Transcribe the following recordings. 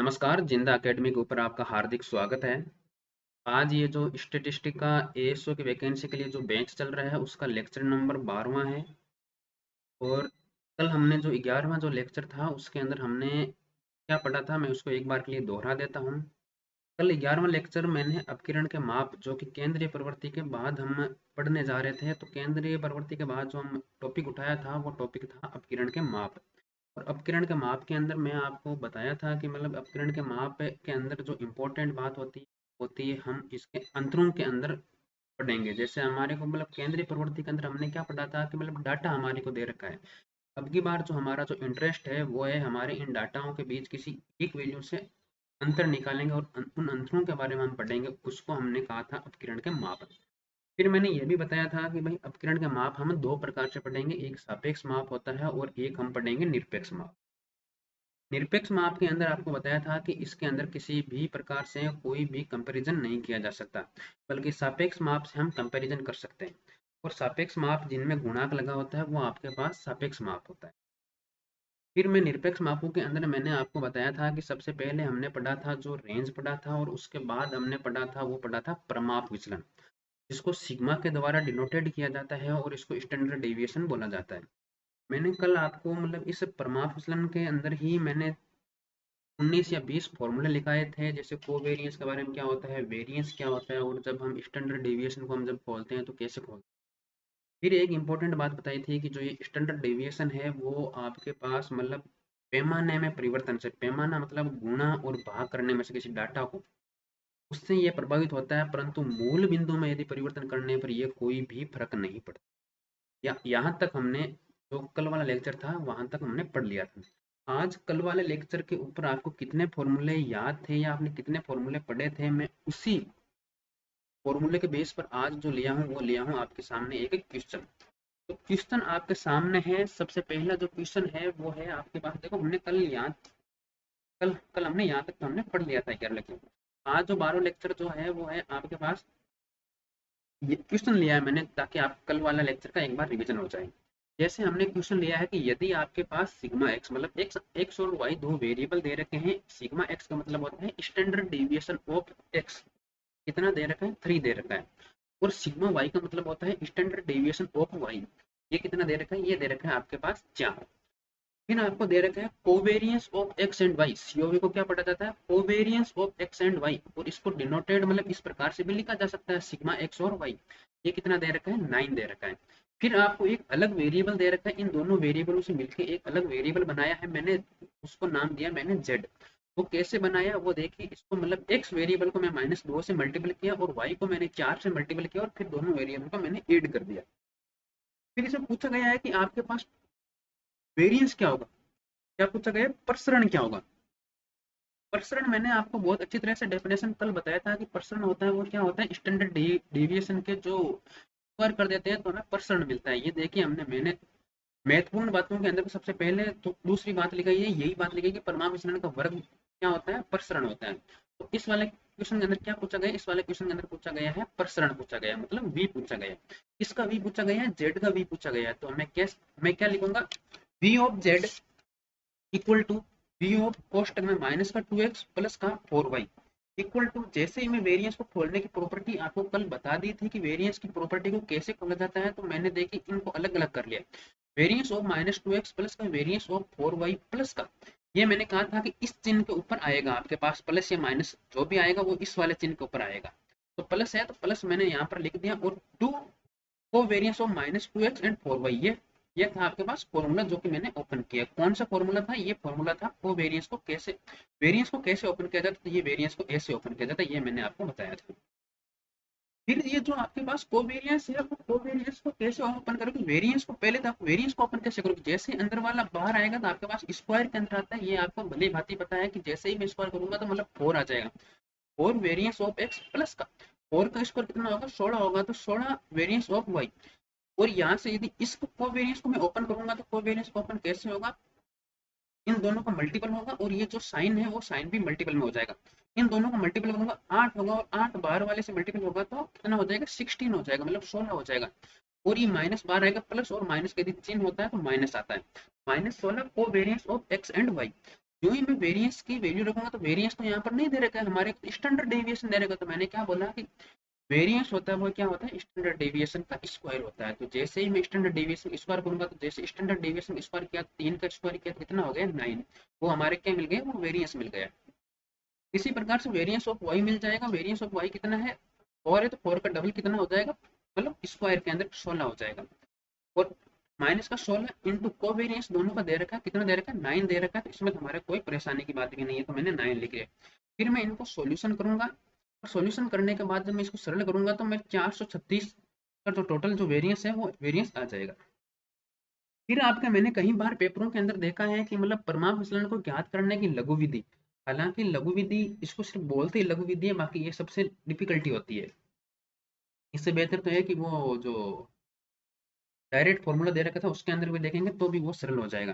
नमस्कार, जिंदा एकेडमी के ऊपर आपका हार्दिक स्वागत है। आज ये जो स्टैटिस्टिक का एएसओ की वैकेंसी के लिए जो बैच चल रहा है उसका लेक्चर नंबर 12वां है। और कल हमने जो 11वां जो लेक्चर था उसके अंदर हमने क्या पढ़ा था मैं उसको एक बार के लिए दोहरा देता हूँ। कल 11वां लेक्चर मैंने अपकिरण के माप जो कि केंद्रीय प्रवृत्ति के बाद हम पढ़ने जा रहे थे, तो केंद्रीय प्रवृत्ति के बाद जो हम टॉपिक उठाया था वो टॉपिक था अपकिरण के माप। और अपकिरण के माप के अंदर मैं आपको बताया था कि मतलब अपकिरण के माप के अंदर जो इम्पोर्टेंट बात होती है हम इसके अंतरों के अंदर पढ़ेंगे। जैसे हमारे को मतलब केंद्रीय प्रवृत्ति के अंदर हमने क्या पढ़ा था कि मतलब डाटा हमारे को दे रखा है। अब की बार जो हमारा जो इंटरेस्ट है वो है हमारे इन डाटाओं के बीच किसी एक वैल्यू से अंतर निकालेंगे और उन अंतरों के बारे में हम पढ़ेंगे। उसको हमने कहा था अपकिरण के माप। फिर मैंने ये भी बताया था कि भाई अपकिरण के माप हम दो प्रकार से पढ़ेंगे, एक सापेक्ष माप होता है और एक हम पढ़ेंगे निरपेक्ष माप। निरपेक्ष माप के अंदर आपको बताया था कि इसके अंदर किसी भी प्रकार से कोई भी कंपैरिजन नहीं किया जा सकता, बल्कि सापेक्ष माप से हम कंपैरिजन कर सकते हैं। और सापेक्ष माप जिनमें गुणांक लगा होता है वो आपके पास सापेक्ष माप होता है। फिर मैं निरपेक्ष मापों के अंदर मैंने आपको बताया था कि सबसे पहले हमने पढ़ा था जो रेंज पढ़ा था, और उसके बाद हमने पढ़ा था प्रमाप विचलन, जिसको सिग्मा के द्वारा डिनोटेड किया जाता है और इसको स्टैंडर्ड डेविएशन बोला जाता है। मैंने कल आपको मतलब इस प्रमाप विचलन के अंदर ही मैंने 19 या 20 फॉर्मूले लिखाए थे। जैसे कोवेरियंस के बारे में क्या होता है, वेरिएंस क्या होता है, और जब हम स्टैंडर्ड डेविएशन को हम जब खोलते हैं तो कैसे खोलते हैं। फिर एक इम्पोर्टेंट बात बताई थी कि जो ये स्टैंडर्ड डेविएशन है वो आपके पास मतलब पैमाने में परिवर्तन से, पैमाना मतलब गुणा और भाग करने में से किसी डाटा को, उससे ये प्रभावित होता है, परंतु मूल बिंदु में यदि परिवर्तन करने पर ये कोई भी फर्क नहीं पड़ता। या यहाँ तक हमने जो कल वाला लेक्चर था वहां तक हमने पढ़ लिया था। आज कल वाले लेक्चर के ऊपर आपको कितने फॉर्मूले याद थे या आपने कितने फॉर्मूले पढ़े थे, मैं उसी फॉर्मूले के बेस पर आज जो लिया हूँ वो लिया हूँ आपके सामने एक एक क्वेश्चन। तो क्वेश्चन आपके सामने है। सबसे पहला जो क्वेश्चन है वो है आपके पास, देखो हमने कल कल हमने यहाँ तक तो हमने पढ़ लिया था 11 लेक्चर। आज जो 12 लेक्चर जो है वो है आपके पास, ये क्वेश्चन लिया है मैंने ताकि आप कल वाला लेक्चर का एक बार रिवीजन हो जाए। जैसे हमने क्वेश्चन लिया है कि यदि आपके पास सिग्मा एक्स मतलब एक्स एक्स और वाई दो वेरिएबल दे रखे हैं, सिग्मा एक्स का मतलब होता है स्टैंडर्ड डेविएशन ऑफ एक्स, कितना दे रखा है 3 दे रखा है। और सिग्मा वाई का मतलब होता है स्टैंडर्ड डेविएशन ऑफ वाई, ये कितना दे रखा है, ये दे रखा है आपके पास 4। फिर आपको दे रखा है covariance of x and y, COV को क्या पढ़ा जाता है covariance of x and y, और इसको डिनोटेड मतलब इस प्रकार से भी लिखा जा सकता है सिग्मा एक्स और वाई, ये कितना दे रखा है 9 दे रखा है। फिर आपको एक अलग वेरिएबल दे रखा है, इन दोनों वेरिएबलों से मिलकर एक अलग वेरिएबल बनाया है मैंने, उसको नाम दिया मैंने जेड। वो कैसे बनाया वो देखिए, इसको मतलब एक्स वेरिएबल को मैं -2 से मल्टीपल किया और वाई को मैंने 4 से मल्टीपल किया और फिर दोनों वेरिएबल को मैंने ऐड कर दिया। फिर इसमें पूछा गया है कि आपके पास वेरिएंस क्या होगा, क्या पूछा गया है प्रसरण क्या होगा। प्रसरण मैंने आपको बहुत अच्छी तरह से डेफिनेशन कल बताया था कि प्रसरण होता है वो क्या होता है स्टैंडर्ड डेविएशन के जो स्क्वायर कर देते हैं तो हमें प्रसरण मिलता है। ये देखिए मैंने महत्वपूर्ण बातों के अंदर सबसे पहले तो दूसरी बात लिखाई है, यही बात लिखाई कि परमाणु विचलन का वर्ग क्या होता है प्रसरण होता है। तो इस वाले क्वेश्चन के अंदर क्या पूछा गया, इस वाले क्वेश्चन के अंदर पूछा गया है प्रसरण पूछा गया है, मतलब वी पूछा गया है। किसका वी पूछा गया है, जेड का वी पूछा गया है। तो मैं क्या लिखूंगा, V of Z equal to V of कोष्टक में माइनस का 2x प्लस का 4y इक्वल टू, जैसे ही मैं वेरिएंस को खोलने की प्रॉपर्टी आपको कल बता दी थी कि वेरिएंस की प्रॉपर्टी को कैसे खोला जाता है, तो मैंने देखी इनको अलग अलग कर लिया। वेरिएंस ऑफ -2x प्लस का वेरिएंस ऑफ 4y प्लस का, ये मैंने कहा था कि इस चिन्ह के ऊपर आएगा आपके पास प्लस या माइनस, जो भी आएगा वो इस वाले चिन्ह के ऊपर आएगा। तो प्लस है तो प्लस मैंने यहाँ पर लिख दिया, और टू को variance of -2x and 4y, ये था आपके पास फॉर्मूला जो कि मैंने ओपन किया। कौन सा फॉर्मूला था, ये फॉर्मूला था को वेरिएंस को कैसे ओपन किया जाता है, ये वेरिएंस को ऐसे ओपन किया जाता है, ये मैंने आपको बताया था। फिर ये जो आपके पास कोवेरियंस है, वो कोवेरियंस को कैसे ओपन करोगे, वेरिएंस को पहले तो आप वेरिएंस को ओपन कैसे करोगे, जैसे अंदर वाला बाहर आएगा तो आपके पास स्क्वायर के अंदर आता है, ये आपको भली भांति पता है कि जैसे ही मैं स्क्वायर करूंगा तो मतलब 4 आ जाएगा। 4 वेरिएंस ऑफ एक्स प्लस का 4 का स्क्वायर कितना होगा 16 होगा, तो 16 वेरिएंस ऑफ वाई। और यहाँ से यदि इस कोवेरियंस को मैं ओपन करूंगा तो कोवेरियंस को ओपन कैसे होगा, इन दोनों का मल्टीपल होगा और ये जो साइन है वो साइन भी मल्टीपल में हो जाएगा। इन दोनों का मल्टीपल होगा 8 होगा, और 8 बाहर वाले से मल्टीपल होगा तो कितना हो जाएगा 16 हो जाएगा, मतलब 16 हो जाएगा। और ये माइनस बाहर आएगा प्लस, और माइनस का यदि चिन्ह होता है तो माइनस आता है। -16 को variance of x and y. जो ही मैं वेरिएंस की वैल्यू रखूंगा तो वेरिएंस तो यहाँ पर नहीं दे रखा है, हमारे स्टैंडर्ड डेविएशन दे रखा है। तो मैंने क्या बोला कि वेरिएंस होता है वो क्या होता है, स्टैंडर्ड डेविएशन का स्क्वायर होता है। तो जैसे ही मैं स्टैंडर्ड डेविएशन स्क्वायर करूंगा, तो जैसे स्टैंडर्ड डेविएशन स्क्वायर किया 3 का स्क्वायर किया तो कितना हो गया 9, वो हमारे क्या मिल गया, वो वेरिएंस मिल गया। इसी प्रकार से वेरिएंस ऑफ वाई मिल जाएगा, वेरिएंस ऑफ वाई कितना है 4 है, तो 4 का डबल कितना हो जाएगा, मतलब स्क्वायर के अंदर 16 हो जाएगा। और माइनस का 16 इंटू कोवेरियंस दोनों का दे रखा है, कितना दे रखा है 9 दे रखा है, तो इसमें हमारे कोई परेशानी की बात भी नहीं है, तो मैंने 9 लिख लिया। फिर मैं इनको सॉल्यूशन करूंगा, और सॉल्यूशन करने के बाद जब मैं इसको सरल करूंगा तो मैं 436 का जो टोटल जो वेरिएंस है वो वेरिएंस आ जाएगा। फिर आपका मैंने कई बार पेपरों के अंदर देखा है कि मतलब परमाणु विचलन को ज्ञात करने की लघु विधि, हालांकि लघु विधि इसको सिर्फ बोलते ही लघु विधि है, बाकी ये सबसे डिफिकल्टी होती है। इससे बेहतर तो है कि वो जो डायरेक्ट फॉर्मूला दे रखा था उसके अंदर भी देखेंगे तो भी वो सरल हो जाएगा।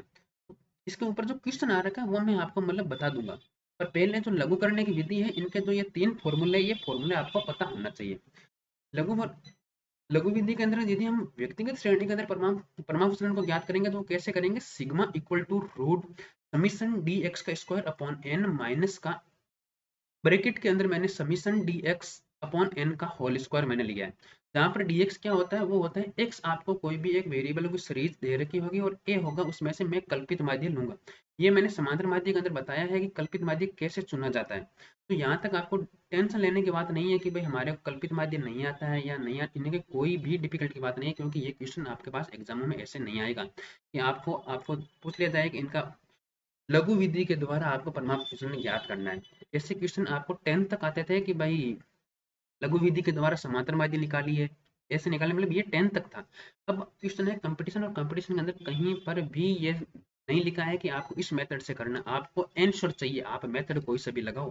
इसके ऊपर जो क्वेश्चन आ रखा है वो मैं आपको मतलब बता दूंगा, पर पहले जो लागू करने की विधि है, इनके जो ये 3 फॉर्मूले, ये फॉर्मूले आपको पता होना चाहिए। लघु लघु विधि के अंदर यदि हम व्यक्तिगत श्रेणी के अंदर परमाणु परमाणु विचलन को ज्ञात करेंगे तो कैसे करेंगे, sigma equal to root summation d x का स्क्वायर अपॉन एन माइनस का ब्रैकेट के अंदर मैंने summation d x upon n का होल स्क्वायर मैंने लिया है। जहाँ पर डी एक्स क्या होता है, वो होता है एक्स, आपको कोई भी एक वेरिएबल की सीरीज दे रखी होगी और ए होगा, उसमें से मैं कल्पित माध्य लूंगा। ये मैंने समांतर माध्य के अंदर बताया है कि कल्पित माध्य कैसे चुना जाता है। तो यहाँ तक आपको टेंशन लेने की बात नहीं है कि भाई हमारे को कल्पित माध्य नहीं आता है या नहीं आता, इनकी कोई भी डिफिकल्ट की बात नहीं है, क्योंकि ये क्वेश्चन आपके पास एग्जामों में ऐसे नहीं आएगा कि आपको आपको पूछ लिया जाए कि इनका लघु विधि के द्वारा आपको परमाणु विचलन ज्ञात करना है। ऐसे क्वेश्चन आपको 10 तक आते थे कि भाई लघु विधि के द्वारा समांतर माध्य निकालिए, ऐसे निकाले, मतलब ये 10 तक था। अब क्वेश्चन है कंपटीशन, और कंपटीशन के अंदर कहीं पर भी ये नहीं लिखा है कि आपको इस मेथड से करना, आपको आंसर चाहिए, आप मेथड कोई से भी लगाओ।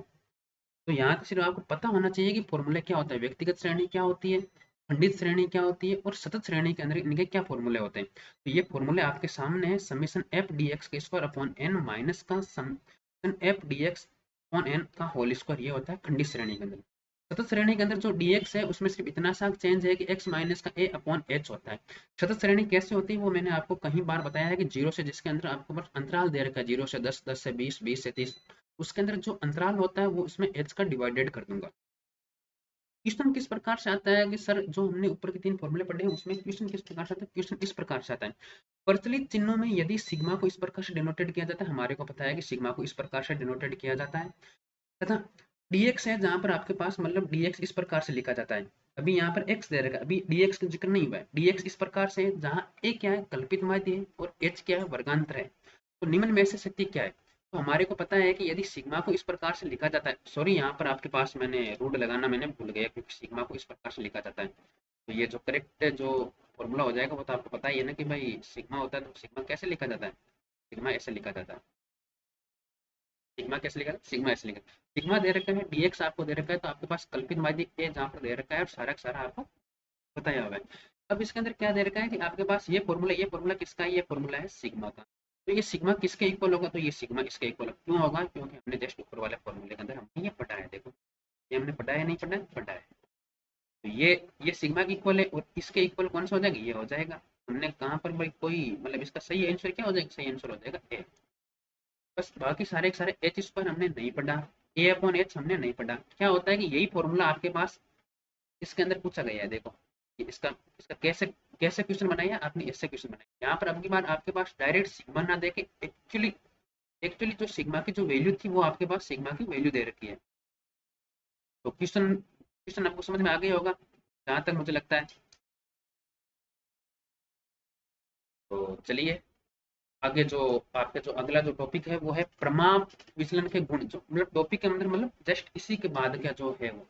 तो यहाँ सिर्फ आपको पता होना चाहिए कि फॉर्मूला क्या होता है, व्यक्तिगत श्रेणी क्या होती है, खंडित श्रेणी क्या होती है, और सतत श्रेणी के अंदर इनके क्या फॉर्मूले होते हैं। तो ये फॉर्मूले आपके सामने है, समीशन एफ डी एक्स के स्क्वायर अपॉन एन माइनस का summation f d x upon n का होल स्क्वायर, ये होता है खंडित श्रेणी के अंदर। सतत श्रेणी के अंदर जो dx है उसमें सिर्फ इतना सा चेंज है कि x माइनस का a अपॉन h होता है। सतत श्रेणी कैसे होती है वो मैंने आपको कई बार बताया है कि जीरो से, जिसके अंदर आपको बस अंतराल दे रखा है 0 से 10, 10 से 20, 20 से 30, उसके अंदर जो अंतराल होता है वो उसमें h का डिवाइडेड कर दूंगा। क्वेश्चन किस प्रकार से आता है कि सर जो हमने ऊपर के 3 फॉर्मूले पढ़े हैं उसमें क्वेश्चन किस प्रकार से आता है, क्वेश्चन इस प्रकार से आता है। प्रचलित चिन्हों में यदि सिग्मा को इस प्रकार से डिनोटेड किया जाता है, हमारे को पता है कि सिग्मा को इस प्रकार से डिनोटेड किया जाता है, तथा dx है जहां पर आपके पास मतलब dx इस प्रकार से लिखा जाता है। अभी यहाँ पर x दे रखा है, अभी dx का जिक्र नहीं हुआ है, dx इस प्रकार से है जहाँ a क्या है, कल्पित माध्य है, और h क्या है, वर्गांतर है। तो निम्न में से शक्ति क्या है, तो हमारे को पता है कि यदि सिग्मा को इस प्रकार से लिखा जाता है, सॉरी यहाँ पर आपके पास मैंने रूट लगाना मैंने भूल गया, क्योंकि सिग्मा को इस प्रकार से लिखा जाता है, तो ये जो करेक्ट जो फॉर्मूला हो जाएगा वो तो आपको पता ही है ना कि भाई सिग्मा होता है, तो सिग्मा कैसे लिखा जाता है, सिग्मा ऐसे लिखा जाता है। सिग्मा कैसे लिखा है, सिग्मा ऐसे लिखा है। सिग्मा दे रखा है, dx आपको दे रखा है, तो आपके पास कल्पित माध्य ए जहाँ पर दे रखा है, और सारा का सारा आपको बताया हुआ है। अब इसके अंदर क्या दे रखा है कि आपके पास ये फॉर्मूला किसका है, ये फॉर्मूला है सिग्मा का। तो ये सिग्मा किसके इक्वल होगा, तो ये सिग्मा इसके इक्वल क्यों होगा, क्योंकि हमने जस्ट ऊपर वाले फॉर्मूले के अंदर हमने ये पढ़ा है, देखो ये हमने पढ़ा है, नहीं पढ़ा है, पढ़ा है। तो ये सिग्मा की इक्वल है, और इसके इक्वल कौन सा हो जाएगा, ये हो जाएगा। हमने कहाँ पर भाई कोई मतलब इसका सही आंसर क्या हो जाएगा, सही आंसर हो जाएगा ए। बस बाकी सारे के सारे एच स्क्वायर हमने नहीं पढ़ा, ए अपॉन एच हमने नहीं पढ़ा। क्या होता है कि यही फॉर्मूला आपके पास इसके अंदर पूछा गया है, देखो कि इसका इसका कैसे कैसे क्वेश्चन बनाया आपने, ऐसे क्वेश्चन बनाया। यहाँ पर अब की बार आपके पास डायरेक्ट सिग्मा ना देके एक्चुअली एक्चुअली जो सिग्मा की जो वैल्यू थी वो आपके पास सिग्मा की वैल्यू दे रखी है। तो क्वेश्चन क्वेश्चन आपको समझ में आ गया होगा जहाँ तक मुझे लगता है। तो चलिए आगे जो आपका जो अगला जो टॉपिक है वो है प्रमाप विचलन के गुण, जो मतलब टॉपिक के अंदर मतलब जस्ट इसी के बाद का जो है वो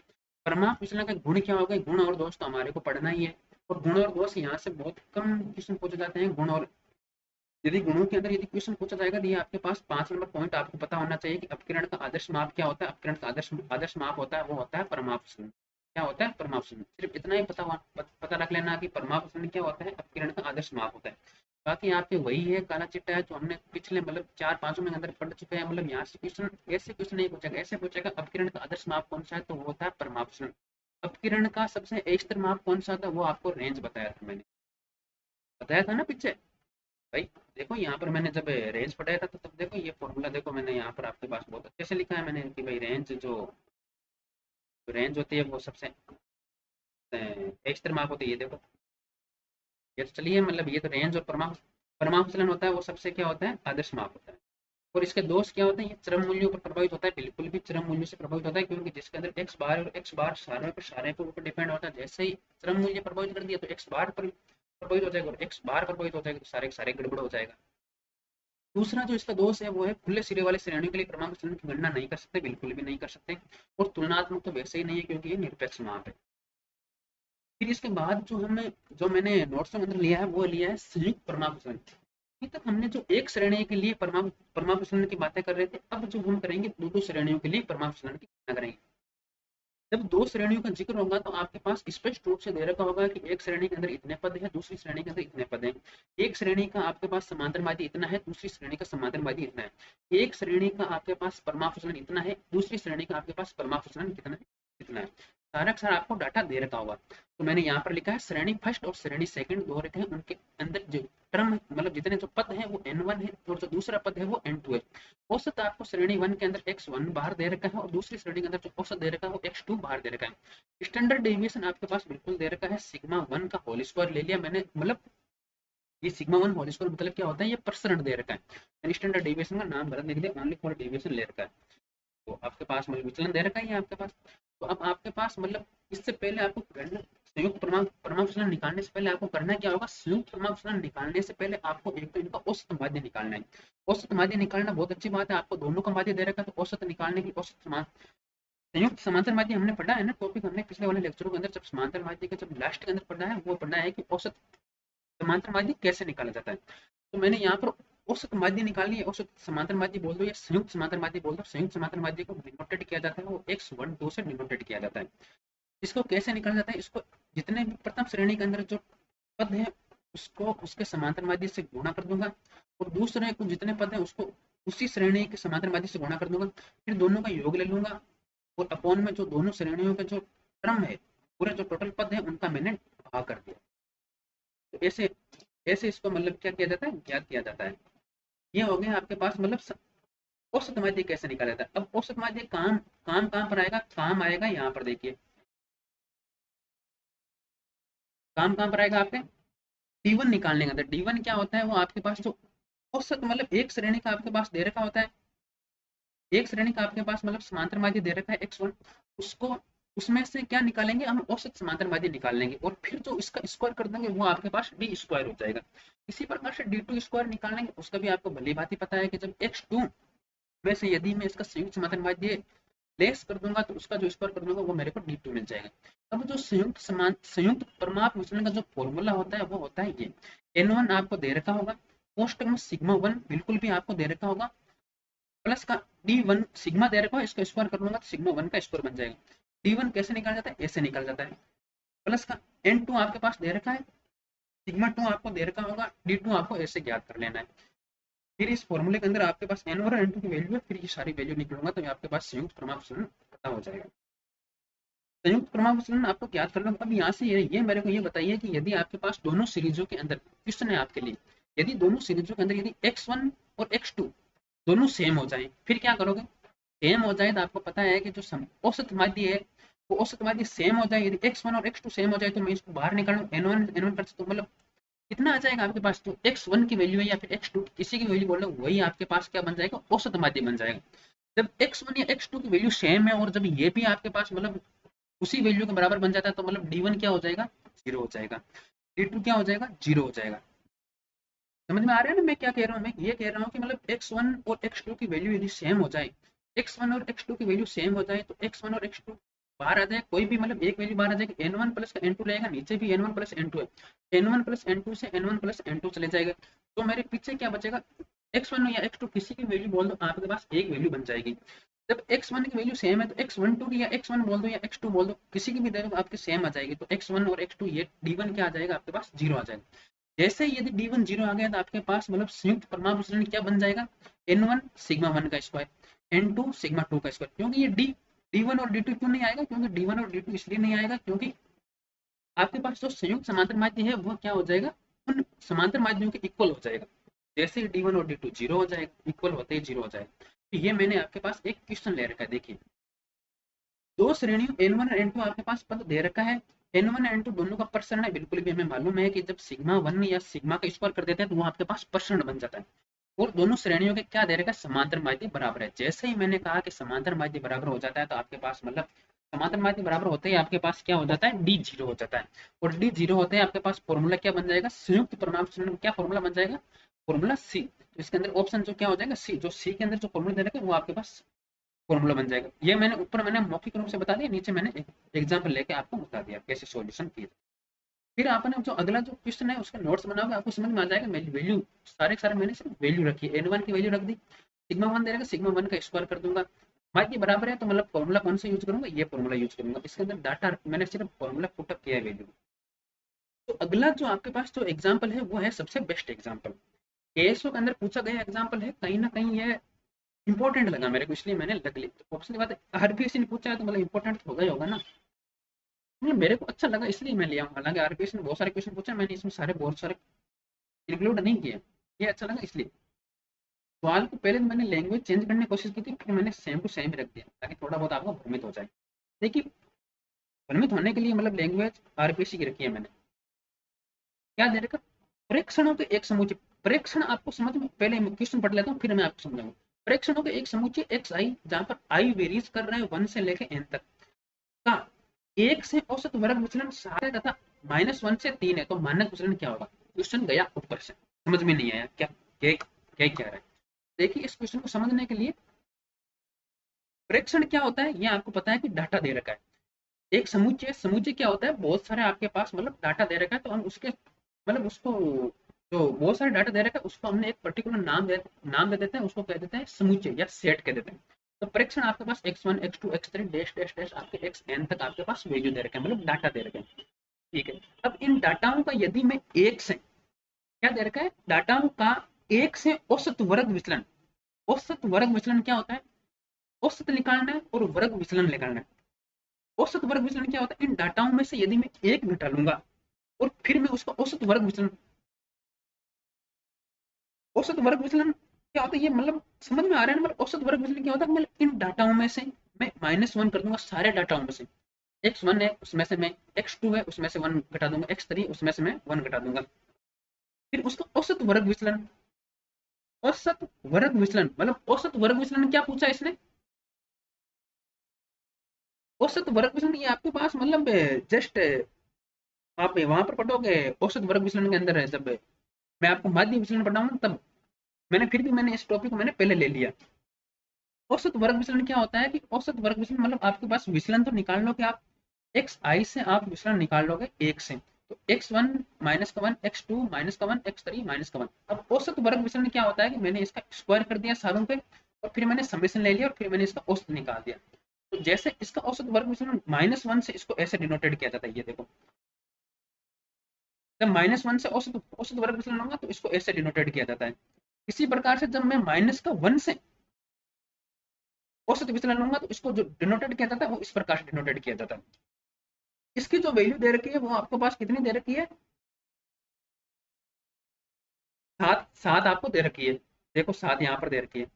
प्रमाप विचलन के गुण क्या हो गए। गुण और दोष तो हमारे को पढ़ना ही है, और गुण और दोष यहाँ से बहुत कम क्वेश्चन पूछे जाते हैं। गुण और यदि गुणों के अंदर यदि क्वेश्चन पूछा जाएगा तो ये आपके पास 5 नंबर पॉइंट आपको पता होना चाहिए कि अपकिरण का आदर्श माप क्या होता है। अपकिरण का आदर्श माप होता है वो होता है परमाप विचलन। क्या होता है, परमाप विचलन। सिर्फ इतना ही पता रख लेना कि परमाप विचलन क्या होता है, अपकिरण का आदर्श माप होता है। बाकी आपके वही है काला चिट्टा है जो हमने पिछले मतलब 4-5 में अंदर पढ़ चुके हैं। मतलब यहाँ से क्वेश्चन ऐसे क्वेश्चन नहीं पूछेगा, ऐसे पूछेगा अपकिरण का आदर्श माप कौन सा है, तो वो होता है परमाप विचलन। अपकिरण का सबसे स्थिर माप कौन सा था, वो आपको रेंज बताया था, मैंने बताया था ना पीछे। भाई देखो यहाँ पर मैंने जब रेंज पढ़ाया था तो तब देखो ये फॉर्मूला देखो मैंने यहाँ पर आपके पास बहुत अच्छे से लिखा है मैंने कि भाई रेंज होती है वो सबसे एक्स्ट्रा मार्क होती है, ये देखो। ये तो चलिए मतलब ये तो रेंज और परमावचलन होता है, वो सबसे क्या होता है, आदर्श माप होता है। और इसके दोष क्या होते हैं, ये चरम मूल्यों पर प्रभावित होता है, बिल्कुल भी चरम मूल्य से प्रभावित होता है, क्योंकि जिसके अंदर एक्स बार और एक्स बार सारे के ऊपर डिपेंड होता है। जैसे ही चरम मूल्य प्रभावित कर दिया तो एक्स बार पर प्रभावित हो जाएगा, और एक्स बार प्रभावित हो जाएगा तो सारे के सारे गड़बड़ हो जाएगा। दूसरा जो इसका दोष है वो है खुले सिरे वाले श्रेणियों के लिए क्रमांक विचलन की गणना नहीं कर सकते, बिल्कुल भी नहीं कर सकते। और तुलनात्मक तो वैसे ही नहीं है क्योंकि ये निरपेक्ष माप है। फिर इसके बाद जो मैंने नोट्स में अंदर लिया है वो लिया है संयुक्त परमाणु विचलन। अभी तक हमने जो एक श्रेणी के लिए परमाणु परमाणु विचलन की बातें कर रहे थे, अब जो हम करेंगे दो दो श्रेणियों के लिए परमाणु विचलन की गणना करेंगे। जब दो श्रेणियों का जिक्र होगा तो आपके पास स्पष्ट रूप से दे रखा होगा कि एक श्रेणी के अंदर इतने पद है, दूसरी श्रेणी के अंदर इतने पद हैं। एक श्रेणी का आपके पास समांतरवादी इतना है, दूसरी श्रेणी का समांतरवादी इतना है। एक श्रेणी का आपके पास परमाणु विचलन इतना है, दूसरी श्रेणी का आपके पास परमाणु विचलन कितना है, इतना है। सारा का सारा आपको डाटा दे रखा होगा। तो मैंने यहाँ पर लिखा है श्रेणी फर्स्ट और श्रेणी सेकंड दो रखे हैं, उनके अंदर जो टर्म मतलब जितने जो पद है वो n1 है, और जो दूसरा पद है वो n2 है। औसत आपको श्रेणी वन के अंदर x1 बाहर दे रखा है, और दूसरी श्रेणी के अंदर जो औसत दे रखा है वो x2 बाहर दे रखा है। स्टैंडर्ड डेविएशन आपके पास बिल्कुल दे रखा है, सिग्मा वन का होल स्क्वायर ले लिया मैंने, मतलब ये सिग्मा वन होल स्क्वायर मतलब क्या होता है, ये प्रसरण दे रखा है। स्टैंडर्ड डेविएशन का नाम गलत लिख दिया, ओनली फॉर डेविएशन ले रखा है। तो आपके पास मतलब विचलन दे रखा है आपके पास। तो अब आपके पास मतलब इससे पहले आपको करना, संयुक्त परमाणु विचलन निकालने से पहले आपको करना क्या होगा, संयुक्त परमाणु विचलन निकालने से पहले आपको एक तो इनका औसत माध्य निकालना है। औसत माध्य निकालना बहुत अच्छी बात है, आपको दोनों का माध्य दे रखा है, तो औसत निकालने की औसत समान संयुक्त समांतर माध्य हमने पढ़ा है ना, टॉपिक हमने पिछले वाले लेक्चरों के अंदर जब समांतर माध्य का जब लास्ट के अंदर पढ़ा है, वो पढ़ा है कि औसत समांतर माध्य कैसे निकाला जाता है। तो मैंने यहाँ पर औसत माध्य निकालनी है, औसत समांतर माध्य बोल दो या संयुक्त समांतर माध्य बोल दो। संयुक्त समांतर माध्य को डिनोटेड किया जाता है, वो x1 2 से डिनोटेड किया जाता है। इसको कैसे निकाला जाता है, इसको जितने भी प्रथम श्रेणी के अंदर जो पद है उसको उसके समांतर माध्य से गुणा कर दूंगा, और दूसरे को जितने पद है उसको उसी श्रेणी के समांतर माध्य से गुणा कर दूंगा, फिर दोनों का योग ले लूंगा, और अपॉन में जो दोनों श्रेणियों के जो क्रम है, पूरे जो टोटल पद है उनका मैंने भाग कर दिया। तो ऐसे ऐसे इसको मतलब क्या किया जाता है, ज्ञात किया जाता है। ये हो गया आपके पास मतलब औसत माध्य कैसे निकाला जाता है। अब औसत माध्य काम काम कहाँ पर आएगा, काम आएगा यहाँ पर देखिए, काम कहाँ पर आएगा आपके D1 निकालने के अंदर। D1 क्या होता है, वो आपके पास जो औसत मतलब एक श्रेणी का आपके पास दे रखा होता है, एक श्रेणी का आपके पास मतलब समांतर माध्य दे रखा है x1, उसको उसमें से क्या निकालेंगे हम, औसत समांतर माध्य निकाल लेंगे, और फिर जो इसका स्क्वायर कर देंगे वो आपके पास d स्क्वायर हो जाएगा। इसी प्रकार से d2 स्क्वायर निकालेंगे, उसका भी आपको भली भांति पता है कि जब x2 में से यदि मैं इसका संयुक्त समांतर माध्य लेस कर दूंगा तो उसका जो स्क्वायर कर दूंगा वो मेरे को d2 मिल जाएगा। अब जो संयुक्त परमाणु विचलन का जो फॉर्मूला होता है वो होता है ये, n1 आपको दे रखा होगा, कोष्टक में सिग्मा वन बिल्कुल भी आपको दे रखा होगा, प्लस का D1 सिग्मा दे रखा है, इसका स्क्वायर कर लूंगा तो सिग्मा वन का स्क्वायर बन जाएगा। D1 कैसे निकाला जाता है, ऐसे निकाल जाता है। प्लस का n2 आपके पास दे रखा है, सिग्मा 2 आपको दे रखा होगा, D2 आपको ऐसे ज्ञात कर लेना है। फिर इस फॉर्मूले के अंदर आपके पास n और n2 की वैल्यू है, फिर ये सारी वैल्यू निकलूंगा तो आपके पास संयुक्त परमाणु विचलन पता हो जाएगा। संयुक्त परमाणु विचलन आपको ज्ञात कर लो। अब यहाँ से ये मेरे को ये बताइए कि यदि आपके पास दोनों सीरीजों के अंदर क्वेश्चन है आपके लिए, यदि दोनों सीरीजों के अंदर यदि x1 और x2 दोनों सेम हो जाए फिर क्या करोगे। सेम हो जाए तो आपको पता है कि जो औसत माध्य है वो औसत माध्य सेम हो जाए, यदि x1 और x2 सेम हो जाए तो मैं इसको बाहर निकालूं n1 कर सकता हूं, मतलब कितना आ जाएगा आपके पास, तो x1 की वैल्यू है या फिर x2 किसी की वैल्यू बोल रहे हो वही आपके पास क्या बन जाएगा, औसत माध्य बन जाएगा। जब x1 या x2 की वैल्यू सेम है और जब ये भी आपके पास मतलब उसी वैल्यू के बराबर बन जाता है तो मतलब d1 क्या हो जाएगा, जीरो हो जाएगा, d2 क्या हो जाएगा, जीरो हो जाएगा। समझ में आ रहा है ना मैं क्या कह रहा हूँ, मैं ये कह रहा हूँ कि मतलब x1 और x2 की वैल्यू यदि सेम हो जाए, x1 और x2 की वैल्यू सेम हो जाए तो x1 और x2 बाहर आ जाए, कोई भी मतलब एक वैल्यू बाहर आ जाएगी, n1 प्लस का n2 रहेगा, नीचे भी n1 प्लस n2 है, n1 प्लस n2 से n1 प्लस n2 चले जाएगा, तो मेरे पीछे क्या बचेगा, x1 या x2 किसी की वैल्यू बोल दो आपके पास एक वैल्यू बन जाएगी। जब x1 की वैल्यू सेम है तो x12 की या x1 बोल दो या x2 बोल दो, किसी की भी वैल्यू आपके सेम आ जाएगी, तो x1 और x2 ये d1 क्या आ जाएगा आपके पास, जीरो आ जाएगा। जैसे ही यदि d1 जीरो आ गया तो आपके पास मतलब संयुक्त परमाणु विचलन क्या बन जाएगा, n1 सिग्मा 1 का स्क्वायर, n2 सिग्मा 2 का स्क्वायर। क्योंकि ये d1 और d2 क्यों नहीं आएगा, क्योंकि d1 और d2 इसलिए नहीं आएगा क्योंकि आपके पास जो संयुक्त समांतर माध्य है वो क्या हो जाएगा, उन समांतर माध्ययों के इक्वल हो जाएगा। जैसे ही D1 और D2 जीरो हो जाए, इक्वल होते ही जीरो हो जाए, तो ये मैंने आपके पास एक क्वेश्चन ले रखा है। देखिए, दो श्रेणियों N1 और N2 आपके पास पद दे रखा है। N1 और N2 दोनों का प्रसरण है, बिल्कुल भी हमें मालूम है कि जब सिग्मा वन या सिग्मा का स्क्वायर कर देते हैं तो वो आपके पास प्रसरण बन जाता है। और दोनों श्रेणियों के क्या दे रखा है, समांतर माध्य बराबर है। जैसे ही मैंने कहा कि समांतर माध्य बराबर हो जाता है, तो आपके पास मतलब समांतर माध्य बराबर होते ही आपके पास क्या हो जाता है, डी जीरो हो जाता है। और डी जीरो होते हैं आपके पास फॉर्मूला क्या बन जाएगा, संयुक्त परिमाप समीकरण। क्या फॉर्मूला बन जाएगा, फॉर्मूला सी। तो इसके अंदर ऑप्शन जो क्या हो जाएगा, सी। जो सी के अंदर जो फॉर्मूला दे रखा है वो आपके पास फॉर्मूला बन जाएगा। ये मैंने ऊपर मैंने मौखिक रूप से बता दिया, नीचे मैंने एग्जाम्पल लेके आपको बता दिया कैसे सॉल्यूशन किया। फिर आपने जो अगला जो क्वेश्चन है उसका नोट्स बनाओगे, आपको समझ में आ जाएगा। वैल्यू सारे सारे मैंने सिर्फ वैल्यू रखी है, N1 की वैल्यू रख दी, सिग्मा वन दे रहेगा, सिग्मा वन का स्क्वायर कर दूंगा, माध्य बराबर है, तो मतलब फॉर्मूला कौन सा यूज करूंगा, ये फॉर्मूला यूज करूंगा। इसके अंदर डाटा मैंने सिर्फ फॉर्मूला पुटअप किया है, वैल्यू। तो अगला जो आपके पास जो एग्जाम्पल है वो है सबसे बेस्ट एग्जाम्पल, एएसओ के अंदर पूछा गया एग्जाम्पल है। कहीं ना कहीं ये इंपॉर्टेंट लगा मेरे को, इसलिए मैंने लग ली। तो ऑप्शन की बात है, आरबीएससी ने पूछा है तो मतलब इंपॉर्टेंट तो होगा ही होगा ना। मतलब मेरे को अच्छा लगा इसलिए मैं लिया हूँ। हालांकि आरबीएससी ने बहुत सारे क्वेश्चन पूछे, मैंने इसमें सारे बहुत सारे इंक्लूड नहीं किए, ये अच्छा लगा इसलिए। सवाल को पहले मैंने लैंग्वेज चेंज करने की कोशिश की थी, फिर मैंने सेम टू सेम ही रख दिया ताकि थोड़ा बहुत आपको भ्रमित हो जाए। देखिए, भ्रमित होने के लिए मतलब लैंग्वेज आरबीएससी की रखी है मैंने। क्या दे रखा, प्रेक्षणों के एक समुच्चय। प्रेक्षण आपको समझ में, पहले मैं क्वेश्चन पढ़ लेता हूँ फिर मैं आपको समझाऊंगा। प्रेक्षणों के एक समुच्चय एक्स आई, जहां पर आई वेरीज कर रहे हैं 1 से लेकर एन तक का, एक से औसत वर्ग विचलन 7 है तथा -1 से 3 है, तो मानक विचलन क्या होगा। क्वेश्चन गया ऊपर से, समझ में नहीं आया क्या क्या क्या कह रहा है। देखिए, इस क्वेश्चन को समझने के लिए, प्रेक्षण क्या होता है ये आपको पता है कि डाटा दे रखा है। एक समुच्चय, समुच्चय क्या होता है, बहुत सारे आपके पास मतलब डाटा दे रखा है, तो हम उसके मतलब उसको, जो बहुत सारे डाटा दे रखा है उसको हमने एक पर्टिकुलर नाम दे देते हैं, उसको कह देते हैं समुच्चय या सेट कह देते हैं। तो प्रेक्षण आपके पास x1 x2 x3 dash dash dash आपके xn तक आपके पास वैल्यू दे रखे हैं, मतलब डाटा दे रखे हैं। ठीक है, अब इन डाटाओं का यदि मैं एक से, क्या दे रखा है, डाटाओं का एक से औसत वर्ग विचलन। औसत वर्ग विचलन क्या होता है, औसत निकालना है और वर्ग विचलन निकालना है। औसत वर्ग विचलन क्या होता है, इन डाटाओं में से यदि मैं एक घटा लूंगा और फिर मैं उसका औसत वर्ग विचलन, औसत वर्ग विचलन क्या होता है, ये मतलब समझ में आ रहा है ना। मतलब औसत वर्ग विचलन क्या होता है, मतलब इन डाटाओं में से मैं -1 कर दूंगा, सारे डाटाओं में से x1 है उसमें से मैं, x2 है उसमें से 1 घटा दूंगा, x3 उसमें से मैं 1 घटा दूंगा, फिर उसका औसत वर्ग विचलन। औसत वर्ग विचलन मतलब औसत वर्ग विचलन क्या पूछा इसने, औसत वर्ग विचलन ये आपके पास मतलब जस्ट आप वहां पर पढ़ोगे औसत वर्ग विचलन के अंदर है, जब मैं आपको माध्य विचलन पढ़ाऊंगा तब। मैंने फिर भी मैंने इस टॉपिक को मैंने पहले ले लिया। औसत वर्ग विचलन क्या होता है कि औसत वर्ग विचलन मतलब आपके पास विचलन तो निकाल लो कि आप एक्स आई से आप विचलन निकाल लोगे एक से, तो x1 -1 x2 -1 x3 -1। अब औसत वर्ग विचलन क्या होता है कि मैंने इसका स्क्वायर कर दिया सारों पे, और फिर मैंने समेशन ले लिया और फिर मैंने इसका औसत निकाल दिया। तो जैसे इसका औसत वर्ग विचलन -1 से, इसको ऐसे डिनोटेड किया जाता है, ये देखो, जब -1 से औसत औसत वर्ग विचलन होगा तो इसको ऐसे डिनोटेड किया जाता है। इसी प्रकार से जब मैं -1 से औसत विचलन लूंगा तो इसको जो डिनोटेड किया जाता है वो इस प्रकार से डिनोटेड किया जाता है। इसकी जो वैल्यू दे रखी है वो आपके पास कितनी दे रखी है, 7 आपको दे रखी है। देखो 7 यहाँ पर दे रखी है।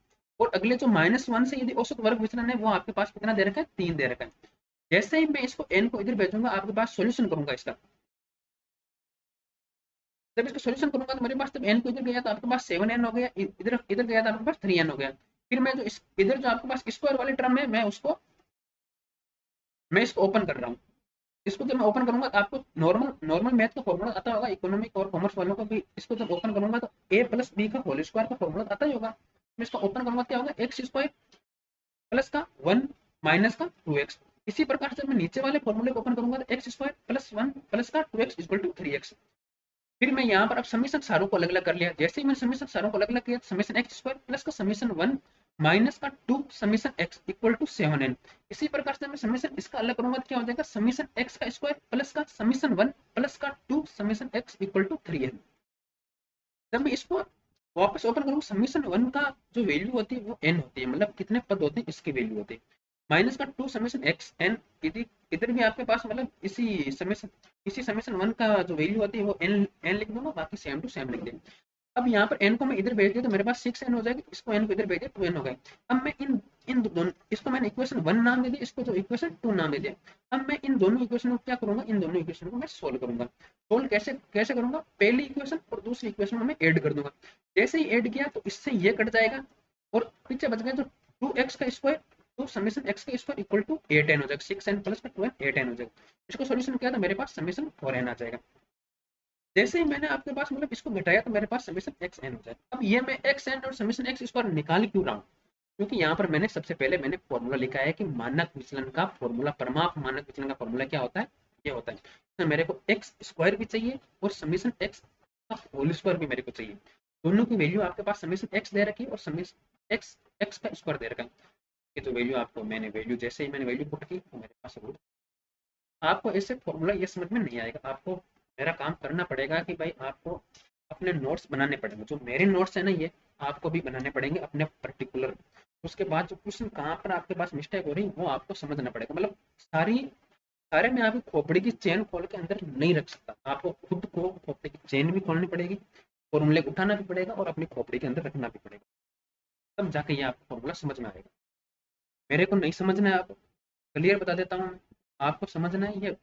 और अगले जो -1 से यदि औसत वर्ग विचलन है वो आपके पास कितना दे रखा है, 3 दे रखा है। जैसे ही मैं इसको n को इधर भेजूंगा, आपके पास सोल्यूशन करूंगा इसका, जब इसका सोल्यूशन करूंगा तो मेरे पास जब n को इधर गया तो आपके पास 7n हो गया, इधर इधर गया तो आपके पास 3n हो गया। फिर मैं जो इस इधर जो आपके पास स्क्वायर वाले टर्म है, मैं इसको ओपन कर रहा हूँ। इसको जब मैं ओपन करूंगा तो आपको नॉर्मल नॉर्मल मैथ का फॉर्मूला आता होगा, इकोनॉमिक और कॉमर्स वालों को भी। इसको जब ओपन करूंगा तो a प्लस बी का होल स्क्वायर का फॉर्मूला आता ही होगा। मैं इसको ओपन करूंगा क्या होगा, एक्स स्क्वायर प्लस का 1 माइनस का 2x। इसी प्रकार से मैं नीचे वाले फॉर्मूले को ओपन करूंगा तो एक्स स्क्वायर प्लस 1 प्लस का 2x इक्वल टू 3x। फिर मैं यहाँ पर अब समीशन सारों को अलग अलग कर लिया। जैसे ही मैंने समीशन सारों को अलग अलग किया, समीशन एक्स स्क्वायर प्लस का समीशन 1 माइनस का 2 summation x equal to 7n। इसी प्रकार से मैं समीशन इसका अलग करूंगा तो क्या हो जाएगा, समीशन एक्स का स्क्वायर प्लस का समीशन 1 प्लस का 2 summation x equal to 3n। जब मैं इसको वापस ओपन करूंगा, समीशन 1 का जो वैल्यू होती है वो n होती है, मतलब कितने पद होते हैं इसकी वैल्यू होती है, माइनस का 2 समीशन एक्स n। इधर भी आपके पास मतलब इसी समीशन 1 का जो वैल्यू होती है वो n लिख दूंगा, बाकी सेम टू सेम लिख देंगे। अब यहाँ पर n को मैं इधर भेज दिया तो मेरे पास 6n हो जाएगा, इसको n को इधर भेज दिया 2n हो गए। अब मैं इन इन दोनों, इसको मैंने इक्वेशन 1 नाम दे दिया, इसको जो इक्वेशन 2 नाम दे दिया। अब मैं इन दोनों इक्वेशन को क्या करूंगा, इन दोनों इक्वेशन को मैं सोल्व करूंगा। सोल्व कैसे कैसे करूंगा, पहली इक्वेशन और दूसरी इक्वेशन में मैं ऐड कर दूंगा। जैसे ही ऐड किया तो इससे ये कट जाएगा और पीछे बच गया जो 2x का स्क्वायर, तो समेशन x का स्क्वायर इक्वल टू 8n हो जाएगा, 6n प्लस में 2n 8n हो जाएगा। इसको सोल्यूशन किया तो मेरे पास समेशन 4n आ जाएगा। जैसे ही मैंने आपके पास मतलब इसको घटाया तो मेरे पास समेशन एक्स एन हो जाए। अब ये मैं एक्स एन और समेशन एक्स स्क्वायर निकाल क्यों रहा हूँ, क्योंकि यहाँ पर मैंने सबसे पहले मैंने फॉर्मूला लिखा है कि मानक विचलन का फॉर्मूला, परमाप मानक विचलन का फॉर्मूला क्या होता है, ये होता है। तो मेरे को एक्स स्क्वायर भी चाहिए और समेशन एक्स का होल स्क्वायर भी मेरे को चाहिए। दोनों की वैल्यू आपके पास समेशन एक्स दे रखी है और समेशन एक्स एक्स का स्क्वायर दे रखा है। ये तो वैल्यू आपको मैंने वैल्यू जैसे ही मैंने वैल्यू पुट की तो मेरे पास रूट। आपको ऐसे फॉर्मूला ये समझ में नहीं आएगा, आपको मेरा काम करना पड़ेगा कि भाई आपको अपने नोट्स बनाने पड़ेंगे। जो मेरे नोट्स है ना, ये आपको भी बनाने पड़ेंगे अपने पर्टिकुलर। उसके बाद जो क्वेश्चन कहाँ पर आपके पास मिस्टेक हो रही है वो आपको समझना पड़ेगा। मतलब सारे में आपकी खोपड़ी की चेन खोल के अंदर नहीं रख सकता, आपको खुद को खोपड़ी की चेन भी खोलनी पड़ेगी, फॉर्मूले उठाना भी पड़ेगा और अपनी खोपड़ी के अंदर रखना भी पड़ेगा, तब जाके ये आपको फॉर्मूला समझ में आएगा। मेरे को नहीं समझना है, आप क्लियर बता देता हूँ, आपको समझना है। ये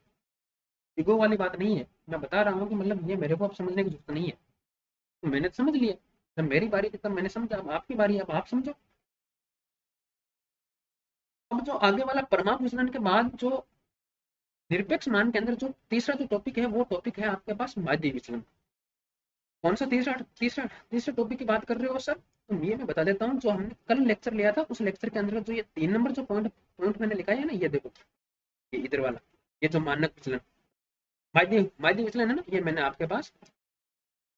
ईगो वाली बात नहीं है, मैं बता रहा हूँ कि मतलब ये मेरे को अब समझने की जरूरत नहीं है। तो मैंने समझ लिया, जब मेरी बारी थी तब मैंने समझा, अब आपकी बारी है, अब आप समझो। अब जो आगे वाला परमाणु विचलन के बाद जो निरपेक्ष मान के अंदर जो तीसरा जो टॉपिक है वो टॉपिक है आपके पास माध्य विचलन। कौन सा तीसरा तीसरा तीसरे टॉपिक की बात कर रहे हो सर, तो ये मैं बता देता हूँ। जो हमने कल लेक्चर लिया था उस लेक्चर के अंदर जो ये 3 नंबर जो पॉइंट पॉइंट मैंने लिखा है ना, ये देखो, ये इधर वाला, ये जो मानक विचलन माध्य माध्य विचलन है ना, ये मैंने आपके पास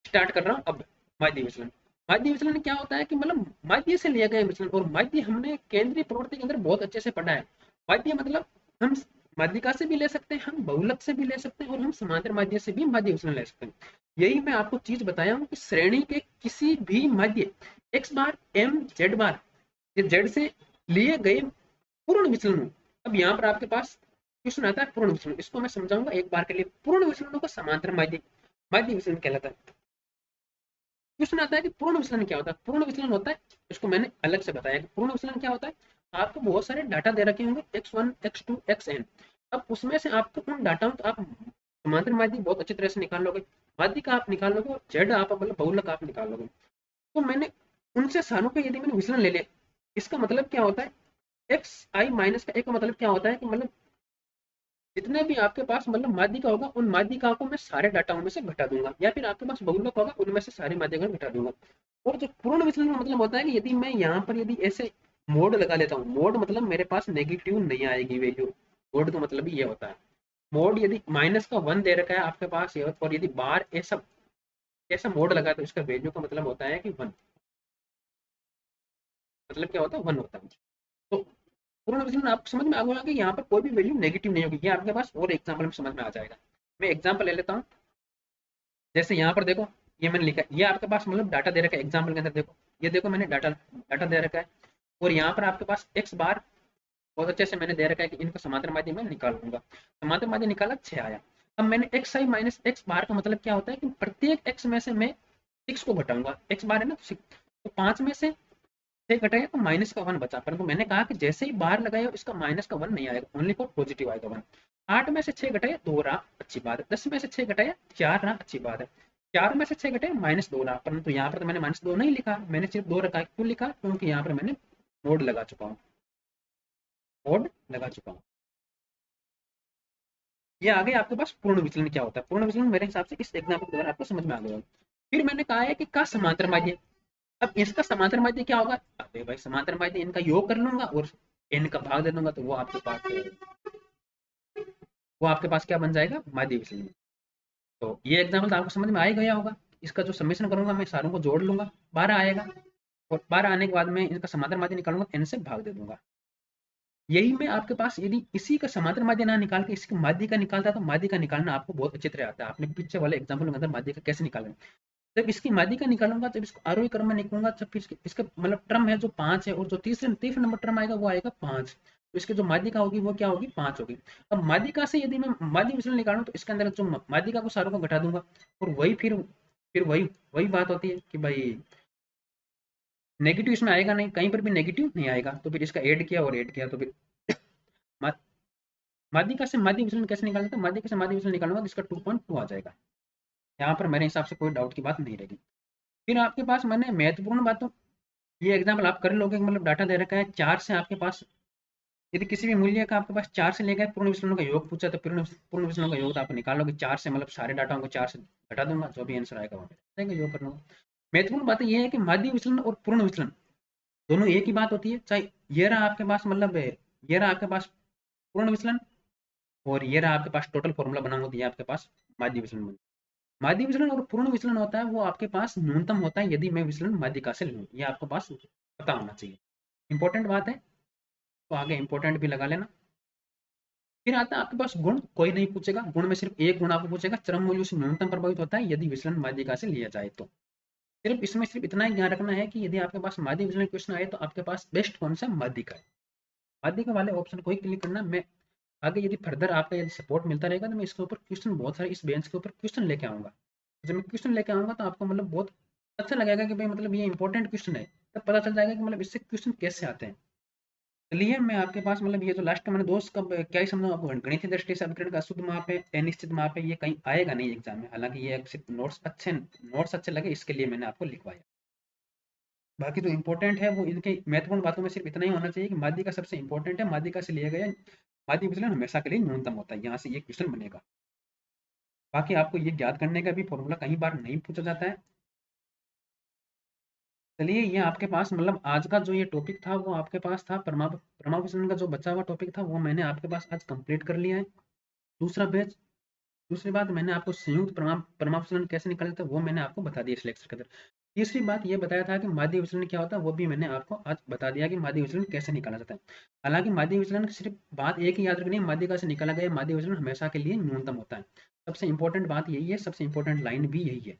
स्टार्ट कर रहा हूँ अब। माध्य विचलन, माध्य विचलन क्या होता है कि मतलब माध्य से लिया गया विचलन, और माध्य हमने केंद्रीय प्रवृत्ति के अंदर बहुत अच्छे से पढ़ा है। माध्य मतलब हम माध्यिका से भी ले सकते हैं, हम बहुलक से भी ले सकते हैं और हम समांतर माध्य से भी माध्य विचलन ले सकते हैं। यही मैं आपको चीज बताया हूँ कि श्रेणी के किसी भी माध्य x बार m z बार, ये z से लिए गए पूर्ण विचलन। अब यहाँ पर आपके पास क्वेश्चन आता है पूर्ण विचलन, इसको मैं समझाऊंगा एक बार के लिए। पूर्ण विचलनों को समांतर माध्य माध्य विचलन कहलाता है। क्वेश्चन आता है कि पूर्ण विचलन क्या होता है। पूर्ण विचलन होता है, इसको मैंने अलग से बताया कि पूर्ण विचलन क्या होता है। आपको बहुत सारे डाटा दे रखे होंगे x1 x2 xn, अब उसमें से आपको उन डाटाओं को आप समांतर माध्य बहुत अच्छी तरह से निकाल लोगे, माध्य का आप निकाल लोगे और जेड आप मतलब बहुलक आप निकाल लोगे। तो मैंने उनसे सारों का यदि मैंने विचलन ले लिया, इसका मतलब क्या होता है, एक्स आई माइनस का एक का मतलब क्या होता है कि मतलब जितने भी आपके पास मतलब माध्यिका होगा उन माध्यिकाओं को मैं सारे डाटाओं में से घटा दूंगा, या फिर आपके पास बहुलक होगा उनमें से सारी माध्यिका घटा दूंगा। और जो पूर्ण विचलन का मतलब होता है कि यदि मैं यहाँ पर यदि ऐसे मोड लगा लेता हूँ, मोड मतलब मेरे पास नेगेटिव नहीं आएगी वैल्यू, मोड का मतलब ही ये होता है। मोड यदि -1 दे रखा है आपके पास ये, और यदि बार ऐसा ऐसा मोड लगा तो इसका वैल्यू का मतलब होता है कि 1, मतलब क्या होता है 1 होता है। तो पूर्ण विचलन आपको समझ में आ गया कि यहाँ पर कोई भी वैल्यू नेगेटिव नहीं होगी। ये आपके पास और एग्जाम्पल में समझ में आ जाएगा। मैं एग्जाम्पल ले लेता हूँ, जैसे यहाँ पर देखो, ये मैंने लिखा है, ये आपके पास मतलब डाटा दे रखा है एग्जाम्पल के अंदर। देखो ये देखो मैंने डाटा डाटा दे रखा है, और यहाँ पर आपके पास एक्स बार बहुत अच्छे से मैंने दे रखा है कि इनको समांतर माध्य में निकाल लूंगा। समांतर माध्य निकाला 6 आया। अब मैंने एक्स आई माइनस एक्स बार का मतलब क्या होता है कि प्रत्येक एक्स में से मैं 6 को घटाऊंगा, एक्स बार है ना, तो 5 में से 6 घटाया तो -1 बचा, परंतु मैंने कहा कि जैसे ही बार लगाया इसका -1 नहीं आएगा, ओनली फॉर पॉजिटिव आएगा 1। 8 में से 6 घटाया 2 रहा, अच्छी बात है। 10 में से 6 घटाया 4 रहा, अच्छी बात है। 4 में से 6 घटाया -2 रहा, परंतु यहाँ पर तो मैंने -2 नहीं लिखा, मैंने सिर्फ 2 रखा। क्यों लिखा, क्योंकि यहाँ पर मैंने मोड लगा चुका हूँ, मोड लगा चुका हूँ। ये आगे आपके पास पूर्ण विचलन क्या होता है। पूर्ण विचलन मेरे हिसाब से इस एग्जाम्पल के द्वारा आपको समझ में आ गया। फिर मैंने कहा है कि का समांतर माध्य। अब इसका समांतर माध्य क्या होगा, अरे भाई समांतर माध्य इनका योग कर लूंगा और n का भाग दे दूंगा, तो वो आपके पास क्या बन जाएगा, माध्य विचलन। तो ये एग्जाम्पल तो आपको समझ में आ ही गया होगा। इसका जो समेशन करूंगा मैं सारों को जोड़ लूंगा, 12 आएगा, और 12 आने के बाद में इनका समांतर माध्य निकालूंगा, n से भाग दे दूंगा। यही में आपके पास यदि इसी का समांतर माध्य ना निकाल के इसकी माध्य का निकालता तो माध्य का निकालना आपको बहुत अच्छी तरह आता है। आपने पीछे वाले एग्जाम्पल के अंदर माध्य का कैसे निकालेंगे, जब इसकी माध्य का निकालूंगा, जब इसको आरोही क्रम में निकालूंगा, जब फिर इसका मतलब टर्म है जो 5 है, और जो तीसरे तीसरे नंबर टर्म आएगा वो आएगा 5, तो इसके जो माध्यिका होगी वो क्या होगी, 5 होगी। अब माध्यिका से यदि मैं माध्य विचलन निकालूं तो इसके अंदर जो माध्यिका को सारों को घटा दूंगा, और वही फिर फिर वही वही बात होती है कि भाई नेगेटिव इसमें आएगा नहीं, कहीं पर भी नेगेटिव नहीं आएगा, तो फिर इसका ऐड किया और ऐड किया, तो फिर मा- माध्यिका से माध्य विचलन कैसे निकालना था, माध्यिका से माध्य विचलन निकालूंगा तो इसका 2.2 आ जाएगा। यहाँ पर मेरे हिसाब से कोई डाउट की बात नहीं रहेगी। फिर आपके पास मैंने महत्वपूर्ण बात, तो ये एग्जाम्पल आप कर लोगे, मतलब डाटा दे रखा है 4 से आपके पास, यदि किसी भी मूल्य का आपके पास 4 से लेकर पूर्ण विचलनों का योग पूछा, तो पूर्ण पूर्ण विचलनों का योग तो आप निकालोगे 4 से, मतलब सारे डाटाओं को 4 से घटा दूंगा, जो भी आंसर आएगा वो मेरा योग कर लूंगा। महत्वपूर्ण बात ये है कि माध्य विचलन और पूर्ण विचलन दोनों एक ही बात होती है, चाहे ये रहा आपके पास, मतलब ये रहा आपके पास पूर्ण विचलन, और ये रहा आपके पास टोटल फॉर्मूला बनाऊंगा तो ये आपके पास माध्य विचलन बन। माध्य विचलन और पूर्ण विचलन होता है वो आपके पास न्यूनतम होता है यदि मैं विचलन माध्यिका से लूँ, ये आपके पास पता होना चाहिए, इंपॉर्टेंट बात है, तो आगे इंपॉर्टेंट भी लगा लेना। फिर आता है आपके पास गुण, कोई नहीं पूछेगा, गुण में सिर्फ एक गुण आपको पूछेगा, चरम मूल्य से न्यूनतम प्रभावित होता है यदि विचलन माध्यिका से लिया जाए तो। सिर्फ इसमें सिर्फ इतना ही ध्यान रखना है कि यदि आपके पास माध्य विचलन क्वेश्चन आए तो आपके पास बेस्ट कौन सा माध्यिका है, माध्यिका वाले ऑप्शन को ही क्लिक करना। मैं आगे यदि फर्दर आपका यदि सपोर्ट मिलता रहेगा तो मैं इसके ऊपर क्वेश्चन बहुत सारे इस बेंच के ऊपर क्वेश्चन लेके आऊंगा। जब मैं क्वेश्चन लेके आऊंगा तो आपको मतलब बहुत अच्छा लगेगा कि भाई मतलब ये इंपॉर्टेंट क्वेश्चन है, तब पता चल जाएगा कि मतलब इससे क्वेश्चन कैसे आते हैं। चलिए मैं आपके पास मतलब ये जो लास्ट का मैंने दोस्त का क्या ही समझा आपको, गणितीय दृष्टि से अपग्रेड का अशुद्ध माप है, अनिश्चित माप है, ये कहीं आएगा नहीं एग्जाम में, हालांकि ये सिर्फ नोट्स अच्छे लगे इसके लिए मैंने आपको लिखवाया। बाकी जो इंपॉर्टेंट है वो इनके महत्वपूर्ण बातों में सिर्फ इतना ही होना चाहिए कि माध्यिका सबसे इंपॉर्टेंट है, माध्यिका से लिया गया माध्य विचलन हमेशा के लिए न्यूनतम होता है, यहाँ से ये क्वेश्चन बनेगा। बाकी आपको ये ज्ञात करने का भी फॉर्मूला कई बार नहीं पूछा जाता है। चलिए ये आपके पास मतलब आज का जो ये टॉपिक था वो आपके पास था, प्रमाण विचलन का जो बचा हुआ टॉपिक था वो मैंने आपके पास आज कंप्लीट कर लिया है। दूसरा पेज, दूसरी बात मैंने आपको संयुक्त प्रमाण विचलन कैसे निकाले थे वो मैंने आपको बता दिया इस लेक्चर के अंदर। तीसरी बात ये बताया था कि माध्य विचलन क्या होता है, वो भी मैंने आपको आज बता दिया कि माध्य विचलन कैसे निकाला जाता है। हालांकि माध्य विचलन की सिर्फ बात एक ही याद रखनी है, माध्यिका से निकाला गया माध्य विचलन हमेशा के लिए न्यूनतम होता है। सबसे इंपॉर्टेंट बात यही है, सबसे इंपॉर्टेंट लाइन भी यही है।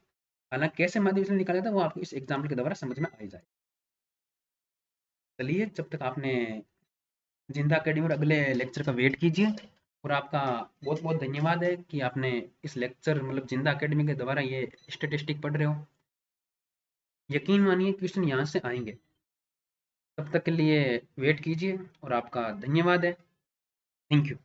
हालांकि कैसे माध्य विचलन निकाला जाता है वो आपको इस एग्जाम्पल के द्वारा समझ में आ जाए। चलिए जब तक आपने जिंदा अकेडमी और अगले लेक्चर का वेट कीजिए, और आपका बहुत बहुत धन्यवाद है कि आपने इस लेक्चर मतलब जिंदा अकेडमी के द्वारा ये स्टेटिस्टिक पढ़ रहे हो। यकीन मानिए क्वेश्चन यहाँ से आएंगे, तब तक के लिए वेट कीजिए और आपका धन्यवाद है। Thank you.